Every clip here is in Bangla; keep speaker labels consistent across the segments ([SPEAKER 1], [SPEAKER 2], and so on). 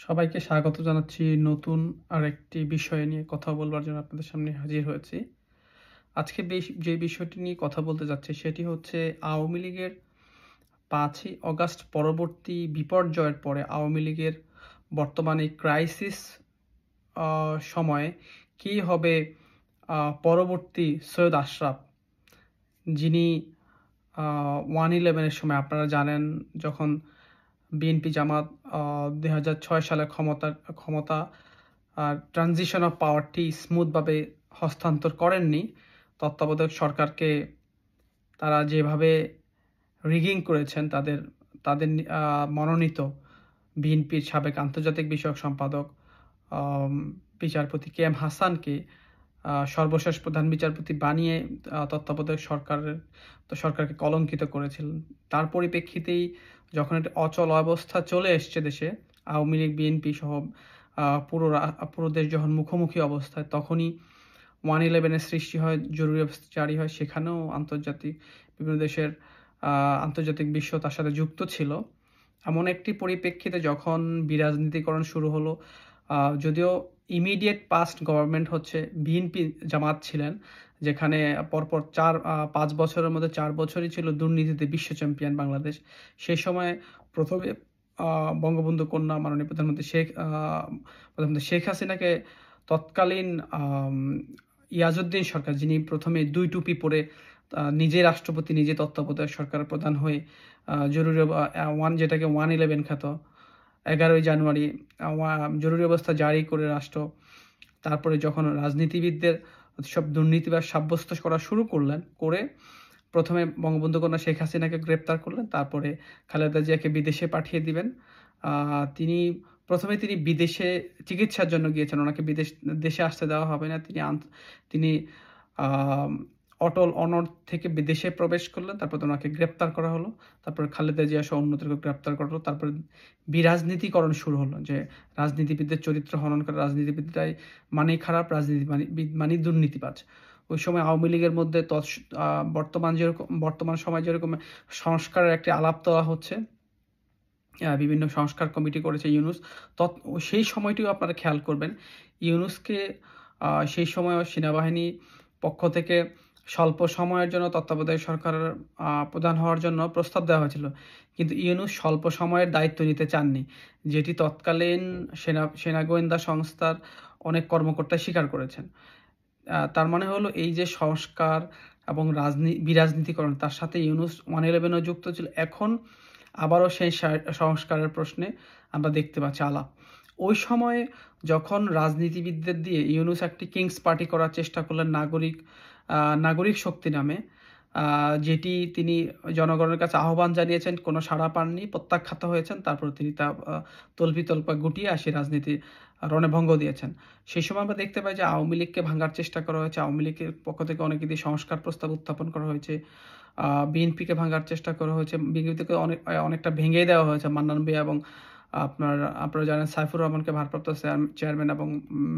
[SPEAKER 1] সবাইকে স্বাগত জানাচ্ছি নতুন আরেকটি বিষয় নিয়ে কথা বলবার জন্য আপনাদের সামনে হাজির হয়েছি। আজকে যে বিষয়টি নিয়ে কথা বলতে যাচ্ছি সেটি হচ্ছে আওয়ামী লীগের ৫ই অগাস্ট পরবর্তী বিপর্যয়ের পরে আওয়ামী লীগের বর্তমানে ক্রাইসিস সময়ে কী হবে পরবর্তী সৈয়দ আশরাফ, যিনি 1/11-এর সময় আপনারা জানেন যখন বিএনপি জামাত ২০০৬ সালে ক্ষমতা ট্রানজিশন অফ পাওয়ারটি স্মুথভাবে হস্তান্তর করেননি। তত্ত্বাবধায়ক সরকারকে তারা যেভাবে রিগিং করেছেন তাদের মনোনীত বিএনপির সাবেক আন্তর্জাতিক বিষয়ক সম্পাদক বিচারপতি কে এম হাসানকে সর্বশেষ প্রধান বিচারপতি বানিয়ে তত্ত্বাবধায়ক সরকারকে কলঙ্কিত করেছিলেন। তার পরিপ্রেক্ষিতেই যখন একটা অচল অবস্থা চলে এসছে দেশে, আওয়ামী লীগ বিএনপি সহ পুরো দেশ যখন মুখোমুখি অবস্থায়, তখনই 1/11-এর সৃষ্টি হয়, জরুরি অবস্থা জারি হয়। সেখানেও বিভিন্ন দেশের আন্তর্জাতিক বিশ্ব তার সাথে যুক্ত ছিল। এমন একটি পরিপ্রেক্ষিতে যখন বিরাজনীতিকরণ শুরু হলো, যদিও ইমিডিয়েট পাস্ট গভর্নমেন্ট হচ্ছে বিএনপি জামাত ছিলেন, যেখানে পরপর 5 বছরের মধ্যে 4 বছরই ছিল দুর্নীতিতে বিশ্ব চ্যাম্পিয়ন বাংলাদেশ। সেই সময় প্রথমে বঙ্গবন্ধু কন্যা মাননীয় প্রধানমন্ত্রী শেখ হাসিনাকে তৎকালীন ইয়াজউদ্দিন সরকার, যিনি প্রথমে 2 টুপি পরে নিজে রাষ্ট্রপতি, নিজে তত্ত্বাবধায়ক সরকারের প্রধান হয়ে জরুরি যেটাকে 1/11 খ্যাত 11ই জানুয়ারি জরুরি অবস্থা জারি করে রাষ্ট্র, তারপরে যখন রাজনীতিবিদদের সব দুর্নীতিবাজ সাব্যস্ত করা শুরু করে প্রথমে বঙ্গবন্ধু কন্যা শেখ হাসিনাকে গ্রেপ্তার করলেন, তারপরে খালেদা জিয়াকে বিদেশে পাঠিয়ে দিবেন। প্রথমে তিনি বিদেশে চিকিৎসার জন্য গিয়েছেন, ওনাকে দেশে আসতে দেওয়া হবে না। তিনি অটল অনড় থেকে বিদেশে প্রবেশ করলেন, তারপর ওনাকে গ্রেপ্তার করা হলো, তারপরে খালেদা জিয়া সহ অন্যদেরকে গ্রেপ্তার করা হলো। তারপরে বিরাজনীতিকরণ শুরু হলো, যে রাজনীতিবিদদের চরিত্র হনন করে, রাজনীতিবিদরাই মানেই খারাপ, রাজনীতিবিদ মানে দুর্নীতিবাজ। ওই সময় আওয়ামী লীগের মধ্যে বর্তমান সময় যেরকম সংস্কারের একটি আলাপ দেওয়া হচ্ছে, বিভিন্ন সংস্কার কমিটি করেছে ইউনূস, সেই সময়টিও আপনারা খেয়াল করবেন, ইউনূসকে সেই সময় সেনাবাহিনী পক্ষ থেকে স্বল্প সময়ের জন্য তত্ত্বাবধায়ক সরকারের প্রধান হওয়ার জন্য প্রস্তাব দেওয়া হয়েছিল, কিন্তু ইউনূস স্বল্প সময়ের দায়িত্ব নিতে চাননি, যেটি তৎকালীন সেনা গোয়েন্দা সংস্থার অনেক কর্মকর্তা স্বীকার করেছেন। তার মানে হলো এই যে সংস্কার এবং বিরাজনীতিকরণ, তার সাথে ইউনূস 1/11-ও যুক্ত ছিল। এখন আবারও সেই সংস্কারের প্রশ্নে আমরা দেখতে পাচ্ছি আলাপ। ওই সময়ে যখন রাজনীতিবিদদের দিয়ে ইউনূস একটি কিংস পার্টি করার চেষ্টা করলেন নাগরিক শক্তি নামে, যেটি তিনি জনগণের কাছে আহ্বান জানিয়েছেন, কোনো সাড়া পাননি, প্রত্যাখ্যাত হয়েছেন। তারপর তিনি তা তল্পা গুটিয়ে আসি রাজনীতি রণভঙ্গ দিয়েছেন। সেই সময় আমরা দেখতে পাই যে আওয়ামী লীগকে ভাঙার চেষ্টা করা হয়েছে, আওয়ামী লীগের পক্ষ থেকে অনেকেরই সংস্কার প্রস্তাব উত্থাপন করা হয়েছে, বিএনপিকে ভাঙার চেষ্টা করা হয়েছে, বিএনপিকে অনেকটা ভেঙে দেওয়া হয়েছে। মান্নান ভাইয়া এবং আপনারা জানেন সাইফুর রহমানকে ভারপ্রাপ্ত চেয়ারম্যান এবং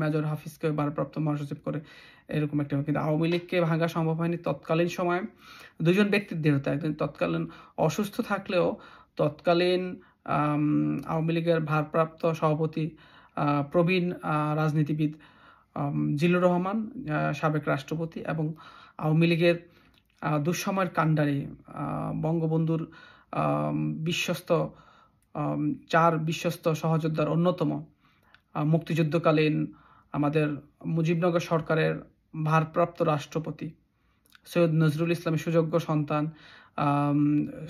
[SPEAKER 1] মেজর হাফিজকে ভারপ্রাপ্ত মহাসচিব করে এরকম একটা। কিন্তু আওয়ামী লীগকে ভাঙা সম্ভব হয়নি। তৎকালীন সময়ে দুজন ব্যক্তির দৃঢ়তা, একজন তৎকালীন অসুস্থ থাকলেও তৎকালীন আওয়ামী লীগের ভারপ্রাপ্ত সভাপতি প্রবীণ রাজনীতিবিদ জিল্লুর রহমান, সাবেক রাষ্ট্রপতি, এবং আওয়ামী লীগের দুঃসময়ের কাণ্ডারি বঙ্গবন্ধুর বিশ্বস্ত সহযোদ্ধার অন্যতম, মুক্তিযুদ্ধকালীন আমাদের মুজিবনগর সরকারের ভারপ্রাপ্ত রাষ্ট্রপতি সৈয়দ নজরুল ইসলামের সুযোগ্য সন্তান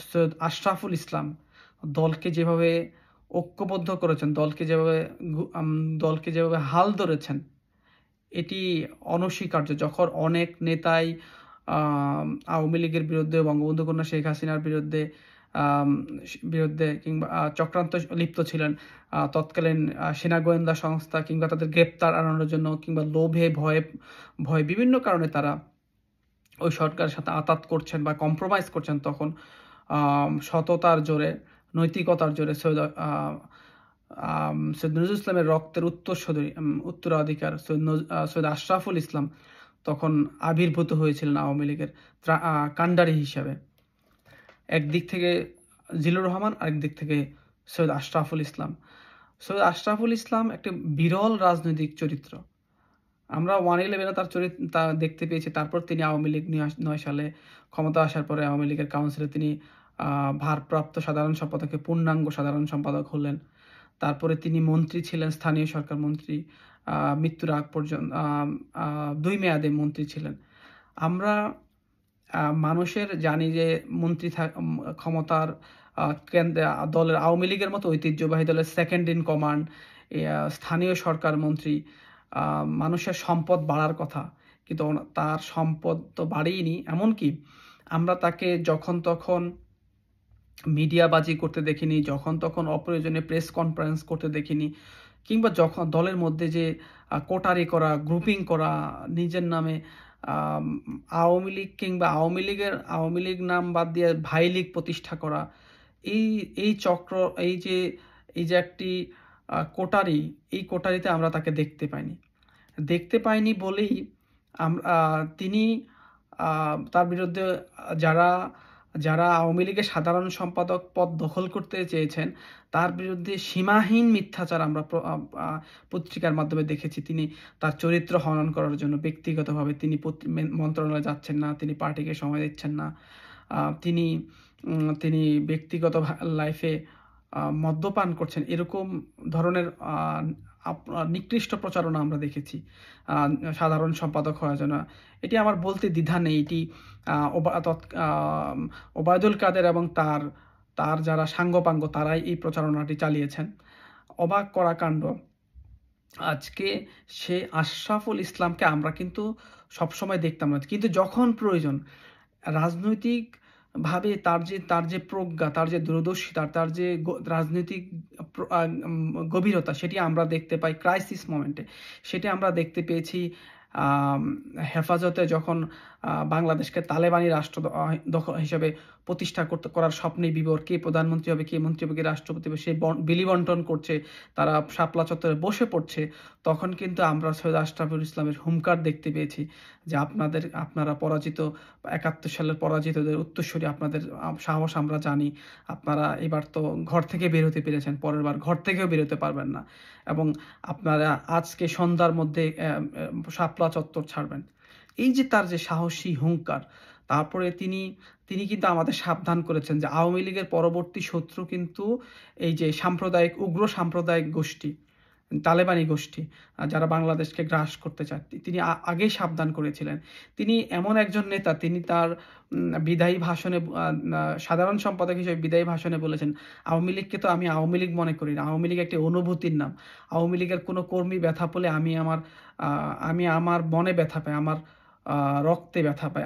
[SPEAKER 1] সৈয়দ আশরাফুল ইসলাম দলকে যেভাবে ঐক্যবদ্ধ করেছেন, দলকে যেভাবে হাল ধরেছেন, এটি অনস্বীকার্য। যখন অনেক নেতাই আওয়ামী লীগের বিরুদ্ধে, বঙ্গবন্ধু কন্যা শেখ হাসিনার বিরুদ্ধে কিংবা চক্রান্ত লিপ্ত ছিলেন, তৎকালীন সেনা গোয়েন্দা সংস্থা কিংবা তাদের গ্রেপ্তার এড়ানোর জন্য কিংবা লোভে ভয়ে বিভিন্ন কারণে তারা ওই সরকারের সাথে আঁতাত করছেন বা কম্প্রোমাইজ করছেন, তখন সততার জোরে, নৈতিকতার জোরে সৈয়দ নজরুল ইসলামের রক্তের উত্তরাধিকার সৈয়দ আশরাফুল ইসলাম তখন আবির্ভূত হয়েছিলেন আওয়ামী লীগের কাণ্ডারি হিসাবে। একদিক থেকে জিল্লুর রহমান, আরেক দিক থেকে সৈয়দ আশরাফুল ইসলাম। সৈয়দ আশরাফুল ইসলাম একটা বিরল রাজনৈতিক চরিত্র। আমরা 1/11 তার তা দেখতে পেয়েছি। তারপর তিনি আওয়ামী লীগ 9 সালে ক্ষমতা আসার পরে আওয়ামী লীগের কাউন্সিলে তিনি ভারপ্রাপ্ত সাধারণ সম্পাদকের পূর্ণাঙ্গ সাধারণ সম্পাদক হলেন। তারপরে তিনি মন্ত্রী ছিলেন, স্থানীয় সরকার মন্ত্রী। মৃত্যুর আগ পর্যন্ত 2 মেয়াদে মন্ত্রী ছিলেন। আমরা মানুষের জানি যে মন্ত্রী ক্ষমতার দলের আওয়ামী লীগের মতো ঐতিহ্যবাহী দলের সেকেন্ড ইন কমান্ড, স্থানীয় সরকার মন্ত্রী, মানুষের সম্পদ বাড়ার কথা, কিন্তু তার সম্পদ তো বাড়েইনি। এমনকি আমরা তাকে যখন তখন মিডিয়াবাজি করতে দেখিনি, যখন তখন অপ্রয়োজনে প্রেস কনফারেন্স করতে দেখিনি, কিংবা যখন দলের মধ্যে যে কোটারি করা, গ্রুপিং করা, নিজের নামে আওয়ামী লীগ কিংবা আওয়ামী লীগ নাম বাদ দিয়ে ভাই লীগ প্রতিষ্ঠা করা, এই চক্র, এই যে একটি কোটারি, এই কোটারিতে আমরা তাকে দেখতে পাইনি বলেই তিনি তার বিরুদ্ধে যারা আওয়ামী লীগের সাধারণ সম্পাদক পদ দখল করতে চেয়েছেন, তার বিরুদ্ধে সীমাহীন মিথ্যাচার আমরা পত্রিকার মাধ্যমে দেখেছি। তিনি তার চরিত্র হনন করার জন্য ব্যক্তিগতভাবে তিনি মন্ত্রণালয়ে যাচ্ছেন না, তিনি পার্টিকে সময় দিচ্ছেন না, তিনি ব্যক্তিগত লাইফে মদ্যপান করছেন, এরকম ধরনের নিকৃষ্ট প্রচারণা আমরা দেখেছি সাধারণ সম্পাদক হওয়ার জন্য। এটি আমার বলতে দ্বিধা নেই, এটি ওবায়দুল কাদের এবং তার যারা সাঙ্গপাঙ্গ তারাই এই প্রচারণাটি চালিয়েছেন। অবাক করা কাণ্ড। আজকে সে আশরাফুল ইসলামকে আমরা কিন্তু সবসময় দেখতাম না, কিন্তু যখন প্রয়োজন রাজনৈতিক ভাবে তার যে প্রজ্ঞা, তার যে দূরদর্শিতা, তার যে রাজনৈতিক গভীরতা, সেটি আমরা দেখতে পাই ক্রাইসিস মোমেন্টে। সেটি আমরা দেখতে পেয়েছি হেফাজতে যখন বাংলাদেশকে তালেবানি রাষ্ট্র হিসেবে প্রতিষ্ঠা করার স্বপ্নে বিভোর, কে প্রধানমন্ত্রী হবে, কে মন্ত্রী হবে, কে রাষ্ট্রপতি হবে, সে বিলি বন্টন করছে, তারা শাপলা চত্বরে বসে পড়ছে, তখন কিন্তু আমরা সৈয়দ আশরাফুল ইসলামের হুঙ্কার দেখতে পেয়েছি যে আপনারা পরাজিত, 71 সালের পরাজিতদের উত্তরসূরি, আপনাদের সাহস আমরা জানি, আপনারা এবার তো ঘর থেকে বের হতে পেরেছেন, পরের বার ঘর থেকেও বেরোতে পারবেন না, এবং আপনারা আজকে সন্ধ্যার মধ্যে শাপলা চত্বর ছাড়বেন। এই যে তার যে সাহসী হুঙ্কার, তারপরে তিনি কিন্তু আমাদের সাবধান করেছেন যে আওয়ামী লীগের পরবর্তী শত্রু কিন্তু এই যে উগ্র সাম্প্রদায়িক গোষ্ঠী, তালেবানি গোষ্ঠী, যারা বাংলাদেশকে গ্রাস করতে চায়। তিনি আগেই সাবধান করেছিলেন। তিনি এমন একজন নেতা, তিনি তার বিদায়ী ভাষণে, সাধারণ সম্পাদক হিসেবে বিদায়ী ভাষণে বলেছেন, আওয়ামী লীগকে তো আমি আওয়ামী লীগ মনে করি না, আওয়ামী লীগ একটি অনুভূতির নাম। আওয়ামী লীগের কোনো কর্মী ব্যথা পেলে আমি আমার মনে ব্যথা পাই, আমার রক্তে ব্যথা পাই,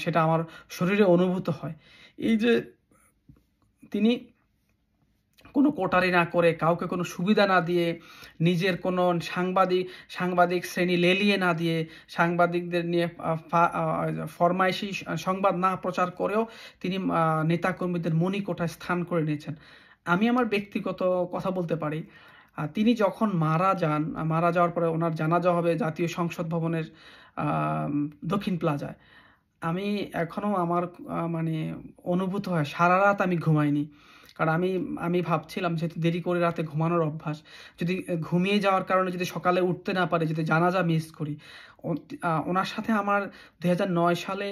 [SPEAKER 1] সেটা আমার শরীরে অনুভূত হয়। এই যে তিনি কোনো কোটারি না করে, কাউকে কোনো সুবিধা না দিয়ে, নিজের কোনো সাংবাদিক শ্রেণী লেলিয়ে না দিয়ে, সাংবাদিকদের নিয়ে ফরমাইশি সংবাদ না প্রচার করেও তিনি নেতাকর্মীদের মণিকোঠায় স্থান করে নিয়েছেন। আমি আমার ব্যক্তিগত কথা বলতে পারি, তিনি যখন মারা যাওয়ার পরে ওনার জানাজা হবে জাতীয় সংসদ ভবনের দক্ষিণ প্লাজায়। আমি এখনো আমার মানে অনুভূত হয়, সারা রাত আমি ঘুমাইনি। কারণ আমি ভাবছিলাম, যেহেতু দেরি করে রাতে ঘুমানোর অভ্যাস, যদি ঘুমিয়ে যাওয়ার কারণে যদি সকালে উঠতে না পারি, যদি জানাজা মিস করি। ওনার সাথে আমার 2009 সালে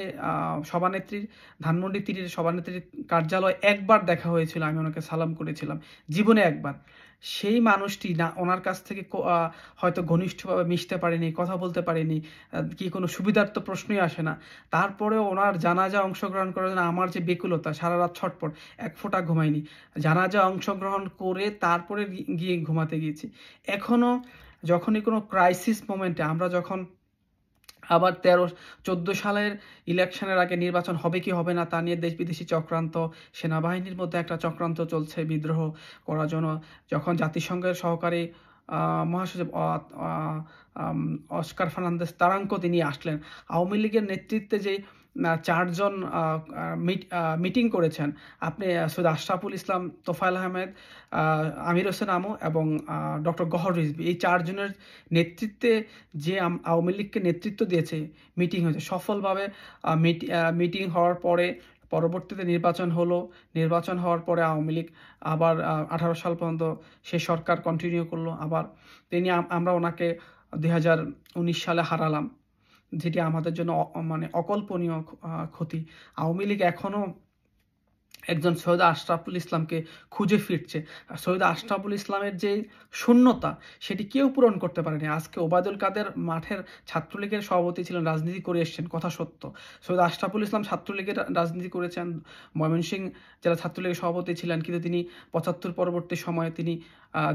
[SPEAKER 1] ধানমন্ডি তীরের সভানেত্রীর কার্যালয় একবার দেখা হয়েছিল, আমি ওনাকে সালাম করেছিলাম, জীবনে একবার। সেই মানুষটি না, ওনার কাছ থেকে হয়তো ঘনিষ্ঠভাবে মিশতে পারিনি, কথা বলতে পারিনি, কি কোনো সুবিধার তো প্রশ্নই আসে না। তারপরেও ওনার জানাজা অংশগ্রহণ করার জন্য আমার যে বেকুলতা, সারা রাত ছটফট, এক ফোঁটা ঘুমাইনি, জানাজা অংশগ্রহণ করে তারপরে গিয়ে ঘুমাতে গিয়েছি। এখনও যখনই কোনো ক্রাইসিস মোমেন্টে, আমরা যখন আবার 13-14 সালের ইলেকশনের আগে নির্বাচন হবে কি হবে না তা নিয়ে দেশ বিদেশি চক্রান্ত, সেনাবাহিনীর মধ্যে একটা চক্রান্ত চলছে বিদ্রোহ করার জন্য, যখন জাতিসংঘের সহকারী মহাসচিব অস্কার ফার্নান্দেজ তারাঙ্কো তিনি আসলেন, আওয়ামী লীগের নেতৃত্বে যে 4 জন মিটিং করেছেন, আপনি সৈয়দ আশরাফুল ইসলাম, তোফায়েল আহমেদ, আমির হোসেন আমু এবং ডক্টর গহর রিজভী, এই 4 জনের নেতৃত্বে যে আওয়ামী লীগকে নেতৃত্ব দিয়েছে, মিটিং হয়েছে সফলভাবে। মিটিং হওয়ার পরে পরবর্তীতে নির্বাচন হলো, নির্বাচন হওয়ার পরে আওয়ামী লীগ আবার 18 সাল পর্যন্ত সেই সরকার কন্টিনিউ করলো। আবার আমরা ওনাকে 2019 সালে হারালাম, যেটি আমাদের জন্য মানে অকল্পনীয় ক্ষতি। আওয়ামী লীগ এখনও একজন সৈয়দ আশরাফুল ইসলামকে খুঁজে ফিরছে। সৈয়দ আশরাফুল ইসলামের যে শূন্যতা, সেটি কেউ পূরণ করতে পারেনি। আজকে ওবায়দুল কাদের মাঠের ছাত্রলীগের সভাপতি ছিলেন, রাজনীতি করে এসছেন, কথা সত্য। সৈয়দ আশরাফুল ইসলাম ছাত্রলীগের রাজনীতি করেছেন, ময়মনসিংহ জেলা ছাত্রলীগের সভাপতি ছিলেন, কিন্তু তিনি 75 পরবর্তী সময়ে তিনি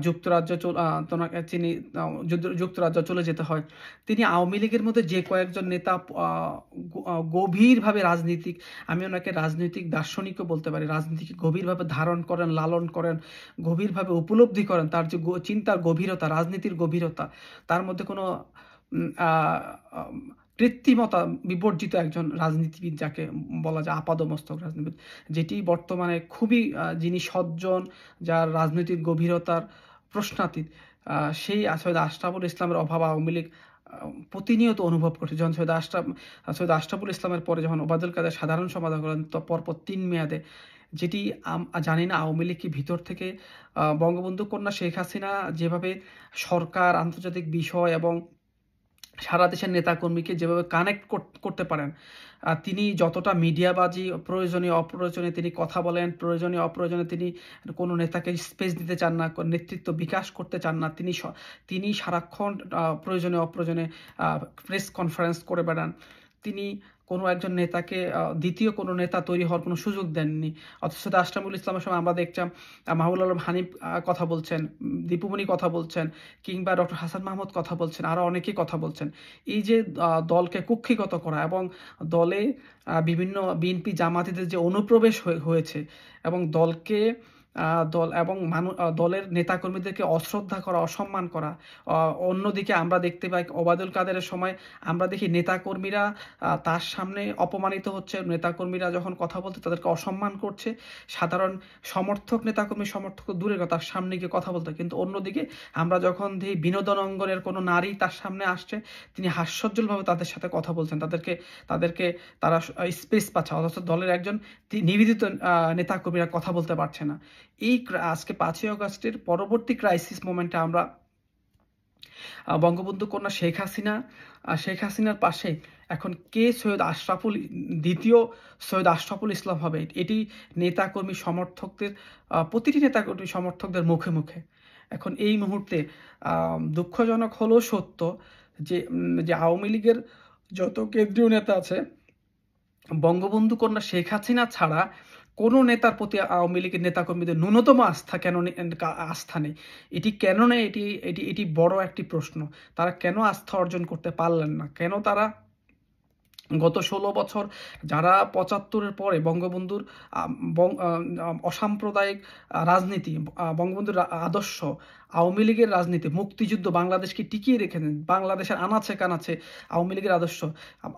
[SPEAKER 1] যুক্তরাজ্য চলে যেতে হয়। তিনি আওয়ামী লীগের মধ্যে যে কয়েকজন নেতা গভীরভাবে রাজনীতিক, আমি ওনাকে রাজনৈতিক দার্শনিকও বলতে পারি, রাজনীতিকে গভীরভাবে ধারণ করেন, লালন করেন, গভীরভাবে উপলব্ধি করেন, তার যে চিন্তার গভীরতা, রাজনীতির গভীরতা, তার মধ্যে কোনো কৃত্রিমতা বিবর্জিত একজন রাজনীতিবিদ, যাকে বলা যায় আপাদমস্তক রাজনীতিবিদ, যেটি বর্তমানে খুবই যিনি সজ্জন, যার রাজনৈতিক গভীরতার প্রশ্নাতীত, সেই সৈয়দ আশরাফুল ইসলামের অভাব আওয়ামী লীগ প্রতিনিয়ত অনুভব করছে। যখন সৈয়দ আশরাফুল ইসলামের পরে যখন ওবায়দুল কাদের সাধারণ সম্পাদক হলেন, তো পরপর 3 মেয়াদে, যেটি জানি না আওয়ামী লীগ কি ভিতর থেকে বঙ্গবন্ধু কন্যা শেখ হাসিনা যেভাবে সরকার, আন্তর্জাতিক বিষয় এবং সারা দেশের নেতাকর্মীকে যেভাবে কানেক্ট করতে পারেন, তিনি যতটা মিডিয়াবাজি, প্রয়োজনীয় অপ্রয়োজনে তিনি কথা বলেন, প্রয়োজনীয় অপ্রয়োজনে তিনি কোনো নেতাকে স্পেস দিতে চান না, নেতৃত্ব বিকাশ করতে চান না, তিনি সারাক্ষণ প্রয়োজনীয় অপ্রয়োজনে প্রেস কনফারেন্স করে বেড়ান। তিনি কোনো একজন নেতাকে দ্বিতীয় কোনো নেতা তৈরি হওয়ার কোনো সুযোগ দেননি। অথচ আশরাফুল ইসলামের সময় আমরা দেখতাম মাহবুবুল আলম হানিফ কথা বলছেন, দীপুমণি কথা বলছেন, কিংবা ডক্টর হাসান মাহমুদ কথা বলছেন, আরও অনেকেই কথা বলছেন। এই যে দলকে কুক্ষিগত করা এবং দলে বিভিন্ন বিএনপি জামাতিদের যে অনুপ্রবেশ হয়েছে এবং দলকে দলের নেতাকর্মীদেরকে অশ্রদ্ধা করা, অসম্মান করা। অন্যদিকে আমরা দেখতে পাই ওবায়দুল কাদেরের সময় আমরা দেখি নেতাকর্মীরা তার সামনে অপমানিত হচ্ছে, নেতাকর্মীরা যখন কথা বলতে তাদেরকে অসম্মান করছে, সাধারণ সমর্থক দূরের কথা, তার সামনে গিয়ে কথা বলতে। কিন্তু অন্যদিকে আমরা যখন দেখি বিনোদন অঙ্গনের কোনো নারী তার সামনে আসছে, তিনি হাস্যোজ্জ্বলভাবে তাদের সাথে কথা বলছেন, তাদেরকে তারা স্পেস পাচ্ছে। অথচ দলের একজন নিবেদিত নেতাকর্মীরা কথা বলতে পারছে না। এই আজকে 5ই আগস্টের পরবর্তী ক্রাইসিস মোমেন্টে আমরা বঙ্গবন্ধু কন্যা শেখ হাসিনার পাশে এখন কে দ্বিতীয় সৈয়দ আশরাফুল ইসলাম হবে, এটি নেতাকর্মী সমর্থকদের, প্রতিটি নেতাকর্মী সমর্থকদের মুখে মুখে। এখন এই মুহূর্তে দুঃখজনক হলেও সত্য যে আওয়ামী লীগের যত কেন্দ্রীয় নেতা আছে, বঙ্গবন্ধু কন্যা শেখ হাসিনা ছাড়া কোনো নেতার প্রতি আওয়ামী লীগের নেতাকর্মীদের ন্যূনতম আস্থা নেই। এটি কেন নেই, এটি বড় একটি প্রশ্ন। তারা কেন আস্থা অর্জন করতে পারলেন না? কেন তারা গত 16 বছর, যারা 75-এর পরে বঙ্গবন্ধুর অসাম্প্রদায়িক রাজনীতি, বঙ্গবন্ধুর আদর্শ, আওয়ামী লীগের রাজনীতি, মুক্তিযুদ্ধ, বাংলাদেশকে টিকিয়ে রেখেছেন, বাংলাদেশের আনাচে কানাচে আওয়ামী লীগের আদর্শ।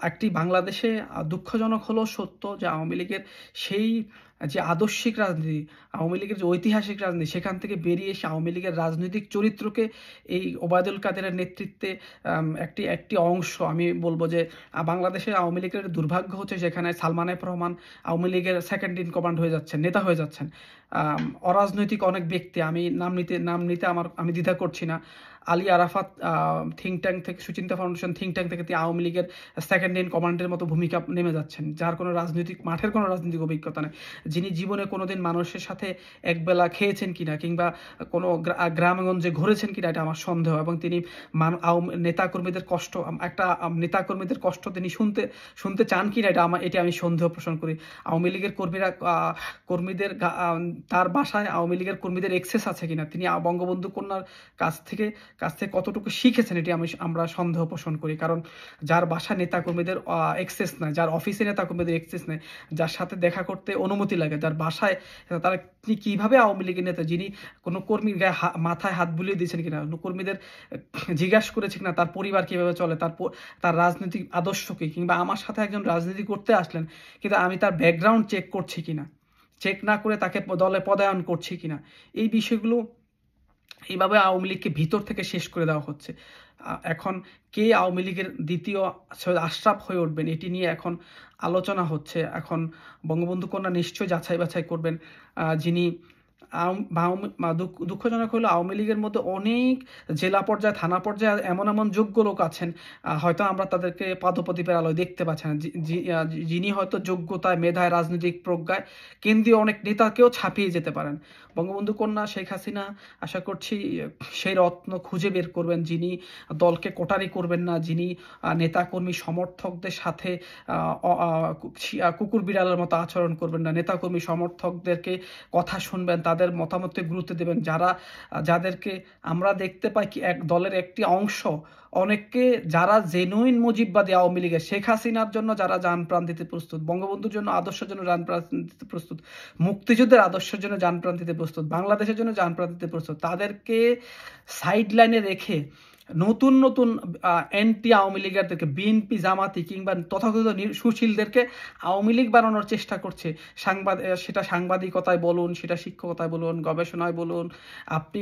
[SPEAKER 1] একটি বাংলাদেশে দুঃখজনক হলেও সত্য যে আওয়ামী লীগের সেই যে আদর্শিক রাজনীতি, আওয়ামী লীগের যে ঐতিহাসিক রাজনীতি, সেখান থেকে বেরিয়ে এসে আওয়ামী লীগের রাজনৈতিক চরিত্রকে এই ওবায়দুল কাদেরের নেতৃত্বে একটি অংশ, আমি বলবো যে বাংলাদেশের আওয়ামী লীগের দুর্ভাগ্য হচ্ছে যেখানে সালমান এফ রহমান আওয়ামী লীগের সেকেন্ড ইন কমান্ড হয়ে যাচ্ছেন, নেতা হয়ে যাচ্ছেন। অরাজনৈতিক অনেক ব্যক্তি, আমি নাম নিতে আমি দ্বিধা করছি না, আলী আরাফাত থিঙ্ক ট্যাঙ্ক থেকে, সুচিন্তা ফাউন্ডেশন থিঙ্ক ট্যাঙ্ক থেকে আওয়ামী লীগের সেকেন্ড ইন কমান্ডের মতো ভূমিকা নেমে যাচ্ছেন, যার কোনো মাঠের কোনো রাজনৈতিক অভিজ্ঞতা নেই, যিনি জীবনে কোনোদিন মানুষের সাথে একবেলা খেয়েছেন কিনা কিংবা কোনো গ্রামগঞ্জে ঘুরেছেন কিনা এটা আমার সন্দেহ। এবং তিনি নেতাকর্মীদের কষ্ট তিনি শুনতে চান কিনা এটি আমি সন্দেহ পোষণ করি। আওয়ামী লীগের কর্মীদের তার বাসায় আওয়ামী লীগের কর্মীদের এক্সেস আছে কিনা, তিনি বঙ্গবন্ধু কন্যার কাছ থেকে কতটুকু শিখেছেন, এটি আমরা সন্দেহ পোষণ করি। কারণ যার বাসা নেতাকর্মীদের এক্সেস নেয়, যার অফিসে নেতাকর্মীদের এক্সেস নেয়, যার সাথে দেখা করতে অনুমতি লাগে, যার বাসায়, তারা কিভাবে আওয়ামী লীগের নেতা, যিনি কোনো কর্মীর গায়ে মাথায় হাত বুলিয়ে দিয়েছেন কিনা, কর্মীদের জিজ্ঞাসা করেছে কিনা তার পরিবার কিভাবে চলে, তার রাজনৈতিক আদর্শ কি, কিংবা আমার সাথে একজন রাজনীতি করতে আসলেন কিন্তু আমি তার ব্যাকগ্রাউন্ড চেক করছি কিনা, চেক না করে তাকে দলে পদায়ন করছি কিনা, এই বিষয়গুলো এইভাবে আওয়ামী লীগকে ভিতর থেকে শেষ করে দেওয়া হচ্ছে। এখন কে আওয়ামী লীগের দ্বিতীয় সৈয়দ আশরাফ হয়ে উঠবেন এটি নিয়ে এখন আলোচনা হচ্ছে। এখন বঙ্গবন্ধু কন্যা নিশ্চয়ই যাচাই বাছাই করবেন যিনি দুঃখজনক হলো আওয়ামী লীগের মধ্যে অনেক জেলা পর্যায়ে থানা পর্যায়ে এমন এমন যোগ্য লোক আছেন, হয়তো আমরা তাদেরকে পাদপ্রদীপের আলোয় দেখতে পাচ্ছি না, যিনি হয়তো যোগ্যতায়, মেধায়, রাজনৈতিক প্রজ্ঞায় কেন্দ্রীয় অনেক নেতাকেও ছাপিয়ে যেতে পারেন। বঙ্গবন্ধু কন্যা শেখ হাসিনা আশা করছি সেই রত্ন খুঁজে বের করবেন, যিনি দলকে কোটারি করবেন না, যিনি নেতাকর্মী সমর্থকদের সাথে কুকুর বিড়ালের মতো আচরণ করবেন না, নেতাকর্মী সমর্থকদেরকে কথা শুনবেন, তাদের মতামতকে গুরুত্ব দেবেন। যাদেরকে আমরা দেখতে পাই কি এক দলের একটি অংশ অনেককে যারা জেনুইন মুজিববাদী আওয়ামী লীগের, শেখ হাসিনার জন্য যারা যান প্রাণ দিতে প্রস্তুত, বঙ্গবন্ধুর জন্য আদর্শের জন্য যান প্রাণ দিতে প্রস্তুত, মুক্তিযুদ্ধের আদর্শের জন্য যান প্রাণ দিতে প্রস্তুত, বাংলাদেশের জন্য যান প্রাণ দিতে প্রস্তুত, তাদেরকে সাইড লাইনে রেখে নতুন নতুন এনটি আওয়ামী লীগারদেরকে, বিএনপি, জামাতি কিংবা তথাকথিত সুশীলদেরকে আওয়ামী লীগ বানানোর চেষ্টা করছে। সেটা সাংবাদিকতায় বলুন, সেটা শিক্ষকতায় বলুন, গবেষণায় বলুন, আপনি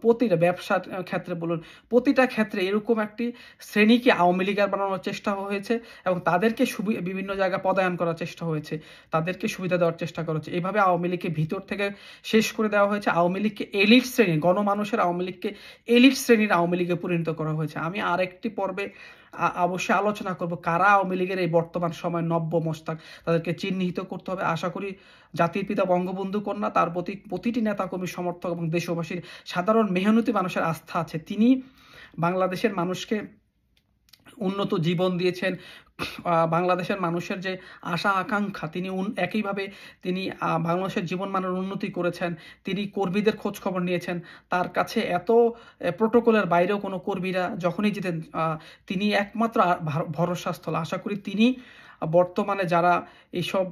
[SPEAKER 1] প্রতিটা ব্যবসার ক্ষেত্রে বলুন, প্রতিটা ক্ষেত্রে এরকম একটি শ্রেণীকে আওয়ামী লীগার বানানোর চেষ্টা হয়েছে এবং তাদেরকে বিভিন্ন জায়গায় পদায়ন করার চেষ্টা হয়েছে, তাদেরকে সুবিধা দেওয়ার চেষ্টা করা হচ্ছে। এইভাবে আওয়ামী লীগকে ভিতর থেকে শেষ করে দেওয়া হয়েছে। আওয়ামী লীগকে এলিট শ্রেণী, গণমানুষের আওয়ামী লীগকে এলিট শ্রেণীর আওয়ামী লীগে পরিণত করা হয়েছে। আমি আরেকটি পর্বে অবশ্যই আলোচনা করব কারা আওয়ামী লীগের এই বর্তমান সময় নব্য মস্তাক, তাদেরকে চিহ্নিত করতে হবে। আশা করি জাতির পিতা বঙ্গবন্ধু কন্যা, তার প্রতি প্রতিটি নেতাকর্মী, সমর্থক এবং দেশবাসীর সাধারণ মেহনতি মানুষের আস্থা আছে। তিনি বাংলাদেশের মানুষকে উন্নত জীবন দিয়েছেন, বাংলাদেশের মানুষের যে আশা আকাঙ্ক্ষা, তিনি একইভাবে তিনি বাংলাদেশের জীবনমানের উন্নতি করেছেন। তিনি কর্মীদের খোঁজ খবর নিয়েছেন, তার কাছে এত প্রোটোকলের বাইরেও কোনো কর্মীরা যখনই যেতেন তিনি একমাত্র ভরসাস্থল। আশা করি তিনি বর্তমানে যারা এইসব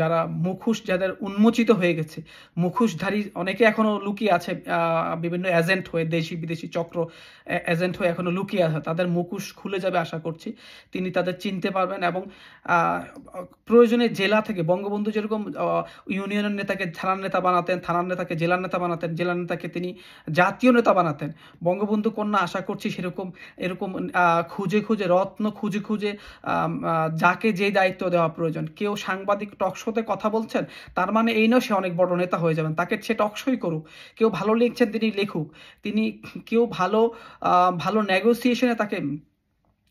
[SPEAKER 1] যারা মুখোশ যাদের উন্মোচিত হয়ে গেছে, মুখোশধারী অনেকে এখনো লুকিয়ে আছে, বিভিন্ন এজেন্ট হয়ে, দেশি বিদেশি চক্র এজেন্ট হয়ে এখনো লুকিয়ে আছে, তাদের মুখোশ খুলে যাবে আশা করছি। তিনি তাদের চিনতে পারবেন এবং প্রয়োজনে জেলা থেকে বঙ্গবন্ধু যেরকম ইউনিয়নের নেতাকে থানার নেতা বানাতেন, থানার নেতাকে জেলার নেতা বানাতেন, জেলার নেতাকে তিনি জাতীয় নেতা বানাতেন, বঙ্গবন্ধু কন্যা আশা করছি এরকম খুঁজে খুঁজে, রত্ন খুঁজে খুঁজে যাকে যে দায়িত্ব দেওয়া প্রয়োজন। কেউ সাংবাদিক টকশোতে কথা বলছেন, তার মানে এই নয় সে অনেক বড় নেতা হয়ে যাবেন, তাকে সে টকশোই করুক। কেউ ভালো লিখছেন, তিনি লিখুক। কেউ ভালো নেগোসিয়েশনে তাকে,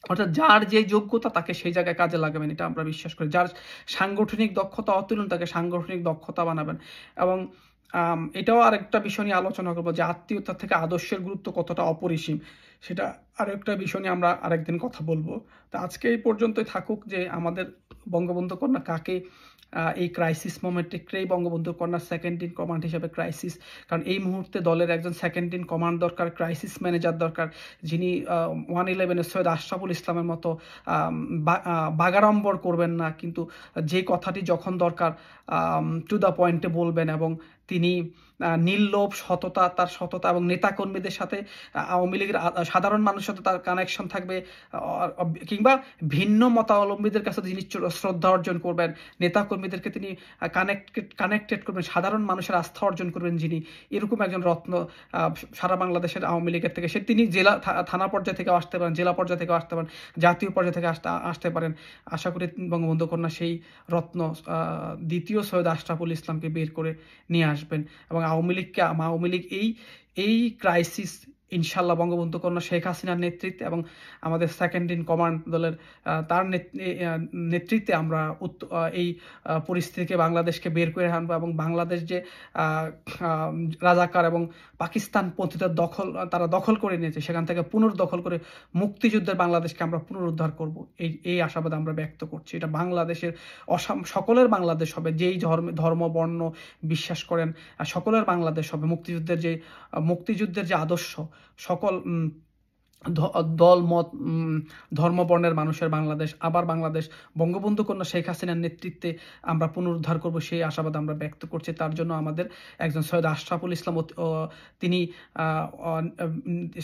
[SPEAKER 1] অর্থাৎ যার যে যোগ্যতা তাকে সেই জায়গায় কাজে লাগাবেন, এটা আমরা বিশ্বাস করি। যার সাংগঠনিক দক্ষতা অতুলনীয় তাকে সাংগঠনিক দক্ষতা বানাবেন। এবং এটাও আরেকটা বিষয় নিয়ে আলোচনা করবো যে আত্মীয়তা থেকে আদর্শের গুরুত্ব কতটা অপরিসীম, সেটা আরেকটা বিষয় নিয়ে আমরা আরেকদিন কথা বলবো। তো আজকে এই পর্যন্তই থাকুক যে আমাদের বঙ্গবন্ধু কন্যা কাকে এই ক্রাইসিস মোমেন্টে বঙ্গবন্ধু কন্যা সেকেন্ড ইন কমান্ড হিসেবে ক্রাইসিস, কারণ এই মুহূর্তে দলের একজন সেকেন্ড ইন কমান্ড দরকার, ক্রাইসিস ম্যানেজার দরকার, যিনি 111-এর সৈয়দ আশরাফুল ইসলামের মতো বাগাড়ম্বর করবেন না, কিন্তু যে কথাটি যখন দরকার টু দ্য পয়েন্টে বলবেন এবং তিনি নির্লোভ সততা, তার সততা এবং নেতাকর্মীদের সাথে আওয়ামী লীগের সাধারণ মানুষের সাথে তার কানেকশন থাকবে, কিংবা ভিন্ন মতাবলম্বীদের কাছে তিনি শ্রদ্ধা অর্জন করবেন, নেতাকর্মীদেরকে তিনি কানেক্টেড করবেন, সাধারণ মানুষের আস্থা অর্জন করবেন, যিনি এরকম একজন রত্ন সারা বাংলাদেশের আওয়ামী লীগের থেকে তিনি জেলা থানা পর্যায়ে থেকেও আসতে পারেন, জেলা পর্যায়ে থেকেও আসতে পারেন, জাতীয় পর্যায়ে থেকে আসতে পারেন। আশা করি বঙ্গবন্ধু কন্যা সেই রত্ন দ্বিতীয় সৈয়দ আশরাফুল ইসলামকে বের করে নিয়ে আসবেন এবং আওয়ামী লীগ এই ক্রাইসিস ইনশাল্লাহ বঙ্গবন্ধু কন্যা শেখ হাসিনার নেতৃত্বে এবং আমাদের সেকেন্ড ইন কমান্ড দলের তার নেতৃত্বে আমরা এই পরিস্থিতিকে বাংলাদেশকে বের করে আনবো এবং বাংলাদেশ যে রাজাকার এবং পাকিস্তান পন্থীদের তারা দখল করে নিয়েছে, সেখান থেকে পুনর্দখল করে মুক্তিযুদ্ধের বাংলাদেশকে আমরা পুনরুদ্ধার করব, এই আশাবাদ আমরা ব্যক্ত করছি। এটা বাংলাদেশের সকলের বাংলাদেশ হবে, যেই ধর্ম বর্ণ বিশ্বাস করেন সকলের বাংলাদেশ হবে। মুক্তিযুদ্ধের যে আদর্শ, সকল দল মত ধর্ম বর্ণের মানুষের বাংলাদেশ, আবার বাংলাদেশ বঙ্গবন্ধু কন্যা শেখ হাসিনার নেতৃত্বে আমরা পুনরুদ্ধার করব, সেই আশাবাদ আমরা ব্যক্ত করছি। তার জন্য আমাদের একজন সৈয়দ আশরাফুল ইসলাম, তিনি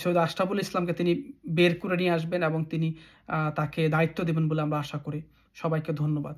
[SPEAKER 1] সৈয়দ আশরাফুল ইসলামকে তিনি বের করে নিয়ে আসবেন এবং তিনি তাকে দায়িত্ব দেবেন বলে আমরা আশা করি। সবাইকে ধন্যবাদ।